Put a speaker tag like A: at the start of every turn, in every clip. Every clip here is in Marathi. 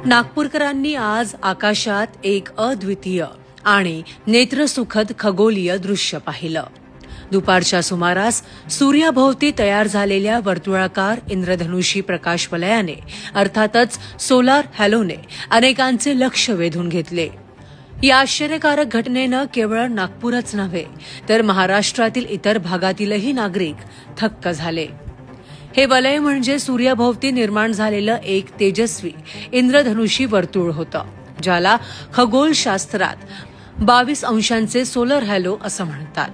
A: नागपूरकरांनी आज आकाशात एक अद्वितीय आणि नेत्रसुखद खगोलीय दृश्य पाहिलं। दुपारच्या सुमारास सूर्याभोवती तयार झालेल्या वर्तुळाकार इंद्रधनुषी प्रकाश वलयाने अर्थातच सोलार हॅलोने अनेकांचे लक्ष वेधून घेतले। या आश्चर्यकारक घटनेनं केवळ नागपूरच नव्हे तर महाराष्ट्रातील इतर भागातीलही नागरिक थक्क झाले। हे वलय म्हणजे सूर्याभोवती निर्माण झालेलं एक तेजस्वी इंद्रधनुषी वर्तुळ होतं, ज्याला खगोलशास्त्रात 22 अंशांचे सोलर हॅलो असं म्हणतात।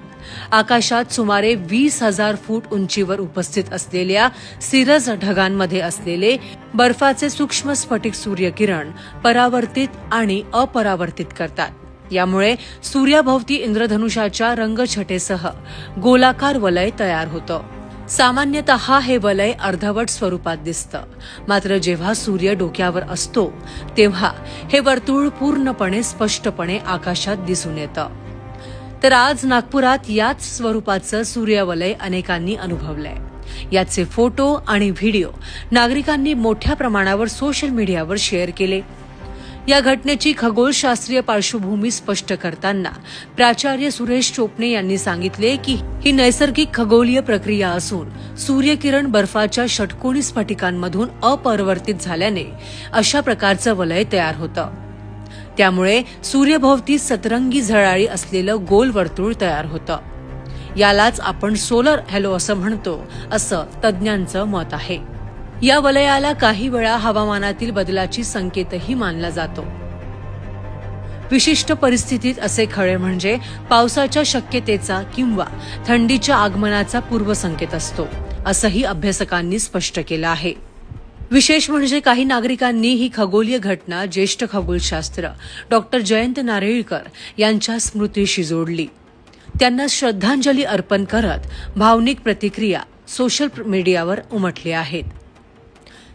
A: आकाशात सुमारे 20,000 फूट उंचीवर उपस्थित असलेल्या सिरस ढगांमध्ये असलेले बर्फाचे सूक्ष्म स्फटिक सूर्यकिरण परावर्तित आणि अपरावर्तित करतात। यामुळे सूर्याभोवती इंद्रधनुषाच्या रंगछटेसह गोलाकार वलय तयार होतं। सामान्यतः हे वलय अर्धवट स्वरूपात दिसतं, मात्र जेव्हा सूर्य डोक्यावर असतो तेव्हा हे वर्तुळ पूर्णपणे स्पष्टपणे आकाशात दिसून येतं। तर आज नागपुरात याच स्वरूपाचं सूर्यवलय अनेकांनी अनुभवलंय। याचे फोटो आणि व्हिडिओ नागरिकांनी मोठ्या प्रमाणावर सोशल मीडियावर शेअर केले। या घटनेची खगोलशास्त्रीय पार्श्वभूमी स्पष्ट करताना प्राचार्य सुरेश चोपणे यांनी सांगितले की ही नैसर्गिक खगोलीय प्रक्रिया असून सूर्यकिरण बर्फाच्या षटकोनी स्फटिकांमधून अपरावर्तित झाल्याने अशा प्रकारचं वलय तयार होतं। त्यामुळे सूर्यभोवती सतरंगी झळाळी असलेलं गोल वर्तुळ तयार होतं। यालाच आपण सोलर हॅलो असं म्हणतो, असं तज्ज्ञांचं मत आहे। या वलयाला काही वेळा हवामानातील बदलाची संकेतही मानला जातो। विशिष्ट परिस्थितीत असे खळे म्हणजे पावसाच्या शक्यतेचा किंवा थंडीच्या आगमनाचा पूर्वसंकेत असतो, असंही अभ्यासकांनी स्पष्ट केलं आहे। विशेष म्हणजे काही नागरिकांनी ही खगोलीय घटना ज्येष्ठ खगोलशास्त्र डॉक्टर जयंत नारळीकर यांच्या स्मृतीशी जोडली। त्यांना श्रद्धांजली अर्पण करत भावनिक प्रतिक्रिया सोशल मीडियावर उमटली आहेत।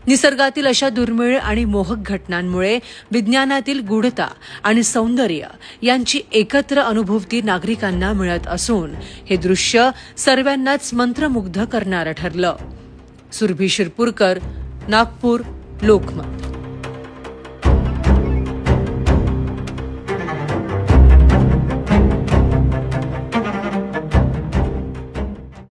A: निसर्गातील अशा दुर्मिळ आणि मोहक घटनांमुळे विज्ञानातील गूढता आणि सौंदर्य यांची एकत्र अनुभूती नागरिकांना मिळत असून हे दृश्य सर्वांनाच मंत्रमुग्ध करणारं ठरलं। सुरभी शिरपूरकर, नागपूर, लोकमत।